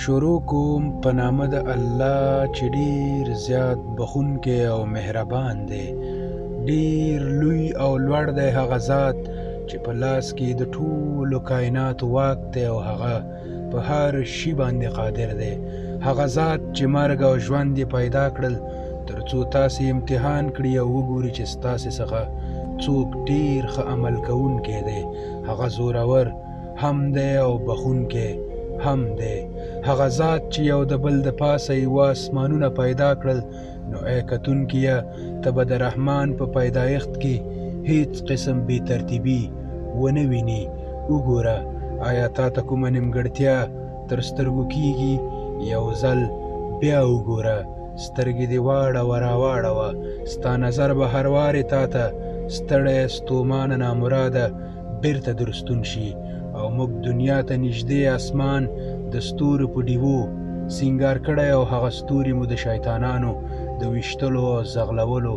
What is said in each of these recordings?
شروع کوم په نامه د الله چې ډیر زیات بخښونکی او مهربان دی. ډیر لوی او لوړ دی هغه ذات چې په لاس کې د ټولو کائناتو واک دی او هغه په هر شي باندې قادر دی. هغه ذات چې مرګ او ژوند یې پیدا کړل تر څو تاسې امتحان کړي او وګوري چې ستاسې څخه څوک ډیر ښه عمل کوونکی دی. هغه زورور هم دی او بخښونکی هم دی. هغه ذات چې یو د بل د پاسه یوه اسمانونه پیدا کړل، نو ای کتونکیه ته به د رحمان په پیدایښت کې هیڅ قسم بې ترتیبي ونه ویني. وګوره آیا تا ته کومه نیمګړتیا تر سترګو کیږي؟ یو ځل بیا وګوره، سترګې دې واړوه راواړوه، ستا نظر به هر وارې تا ته ستړی ستومانه نامراده بیرته درستون شي او موږ دنیا ته نږدې اسمان د ستورو په ډیوو سینګار کړی او هغه ستوري مو د شیطانانو د ویشتلو او زغلولو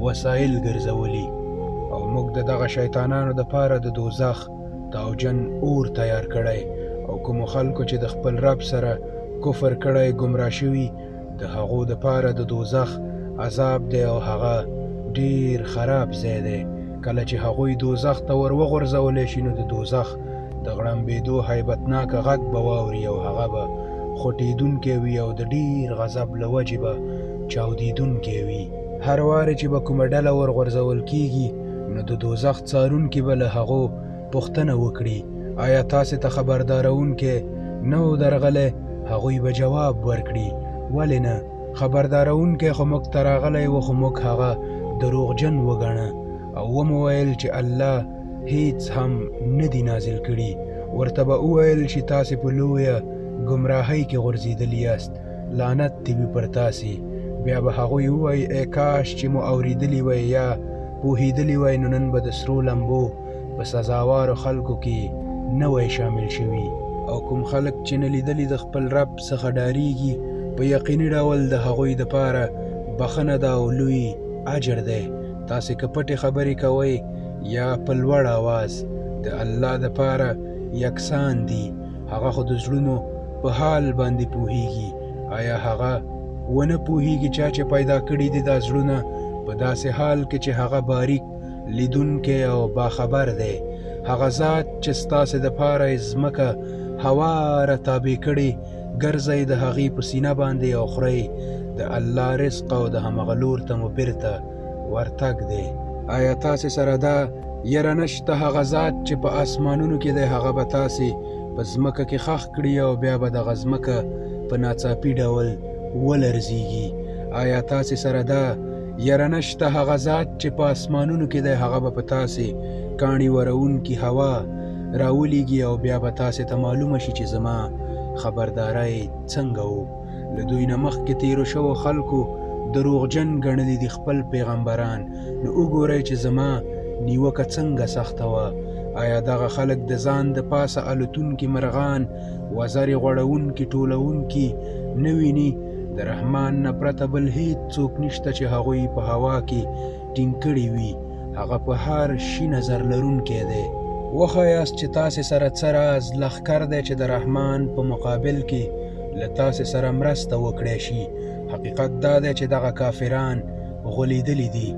وسایل ګرځولي او موږ د دغه شیطانانو دپاره د دوزخ تاوجن اور تیار کړی او کومو خلکو چې د خپل رب سره کفر کړی ګمراه شوي د هغو دپاره د دوزخ عذاب دی او هغه ډیر خراب ځای دی. کله چې هغوی دوزخ ته ور وغورځولی شي نو د دوزخ د غړمبېدو هیبتناکه غږ به واوري او هغه به خوټېدونکی وي او د ډیر غضب له وجې به چاودېدونکی وي. هر وارې چې به کومه ډله ورغورځول کېږي نو د دوزخ څارونکي به له هغو پوښتنه وکړي آیا تاسې ته خبردارونکی نه و درغلی؟ هغوی به جواب ورکړي ولې نه، خبردارونکی خو موږ ته راغلی و خو موږ هغه دروغجن وګڼه او ومو ویل چې الله هیڅ هم نه دی نازل کړي. ورته به وویل چې تاسې په لویه ګمراهۍ کې غورځېدلي یاست، لعنت دې وي پر تاسې. بیا به هغوی ووایي ای کاش چې مو اورېدلي وی یا پوهېدلي وی نو نن به د سرو لمبو په سزاوارو خلکو کې نه وی شامل شوي. او کوم خلک چې نه لیدلي د خپل رب څخه ډارېږي په یقیني ډول د هغوی دپاره بخښنه ده او لوی اجر دی. تاسې که پټې خبرې کوئ یا په لوړ آواز د الله دپاره یکسان دي. هغه خو د زړونو په حال باندې پوهیږي. آیا هغه ونه پوهیږي چا چې پیدا کړي دي دا زړونه په داسې حال کې چې هغه باریک لیدونکی او باخبر دی. هغه ذات چې ستاسې دپاره یې ځمکه هواره تابع کړې، ګرځئ د هغې په سینه باندې او خورئ د الله رزق او د همغه لور ته مو بیرته ورتګ دی. آیا تاسې سره دا یره نشته هغه ذات چې په اسمانونو کې دی هغه به تاسې په ځمکه کې ښخ کړي او بیا به دغه ځمکه په ناڅاپي ډول ولرزیږي؟ آیا تاسې سره دا یره نشته هغه ذات چې په اسمانونو کې دی هغه به په تاسې کاڼي ورونکي هوا راولیږي او بیا به تاسې ته معلومه شي چې زما خبرداری څنګه و؟ له دوی نه مخکې تیرو شوو خلکو دروغجن ګڼلي دي خپل پیغمبران، نو وګورئ چې زما نیوکه څنګه سخته وه. آیا دغه خلک د ځان د پاسه الوتونکي مرغان وزرې غوړونکي ټولونکي نه ویني؟ د رحمان نه پرته بل هیڅ څوک نشته چې هغوی په هوا کې ټینګ کړي وي. هغه په هر شي نظر لرونکی دی. وښایاست چې تاسې سره څه راز لښکر دی چې د رحمان په مقابل کې له تاسې سره مرسته وکړی شي. حقیقت دا دی چې دغه کافران غولیدلی دي.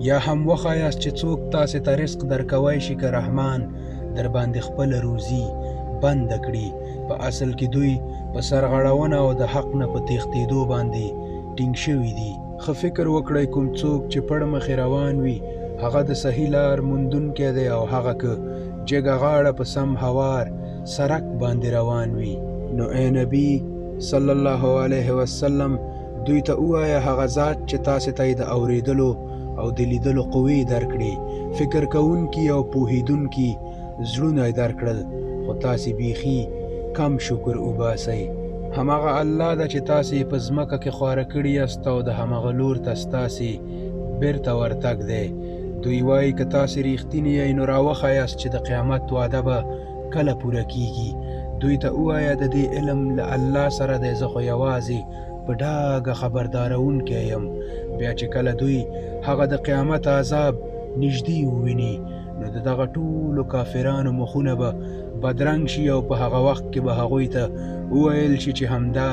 یا هم وښایاست چې څوک تاسې ته رزق درکوی شي که رحمان در باندې خپله روزي بنده کړي. په اصل کې دوی په سرغړونه او د حق نه په تېښتېدو باندې ټینګ شوي دي. ښه فکر وکړئ کوم څوک چې پړ مخې روان وي هغه د صحیح لار موندونکی دی او هغه که جګه غاړه په سم هوار سرک باندې روان وي. نو ای نبی صلی الله علیه وسلم دوی ته ووایه هغه ذات چې تاسې ته یې د اورېدلو او د لیدلو قوې درکړي، فکر کوونکي او پوهېدونکي زړونه یې درکړل، خو تاسې بیخي کم شکر وباسئ. همغه الله ده چې تاسې په ځمکه کې خواره کړي یاست او د همغه لور ته ستاسې بیرته ورتګ دی. دوی وایي که تاسې ریښتیني یئ نو راوښایاست چې د قیامت وعده به کله پوره کیږي. دوی ته ووایه د دې علم له الله سره دی، زه خو یوازې په ډاګه خبردارونکی یم. بیا چې کله دوی هغه د قیامت عذاب نږدې وویني نو د دغه ټولو کافرانو مخونه به بدرنګ شي او په هغه وخت کې به هغوی ته وویل شي چې همدا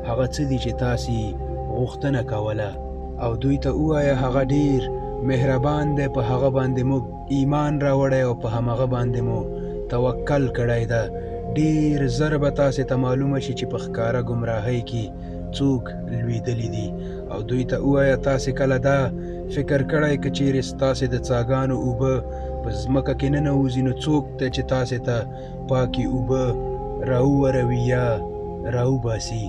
هغه څه دي چې تاسې غوښتنه کوله، او دوی ته ووایه هغه ډیر مهربان دی، په هغه باندې موږ ایمان راوړی او په همغه باندې مو توکل کړی ده. ډیر زر به تاسې ته معلومه شي چې په ښکاره ګمراهۍ کې څوک لوېدلي دي. او دوی ته ووایه تاسې کله دا فکر کړی که چیرې ستاسې د څاګانو اوبه په ځمکه کې ننوځي نو څوک دی چې تاسې ته پاکې اوبه راووروي یا راوباسي؟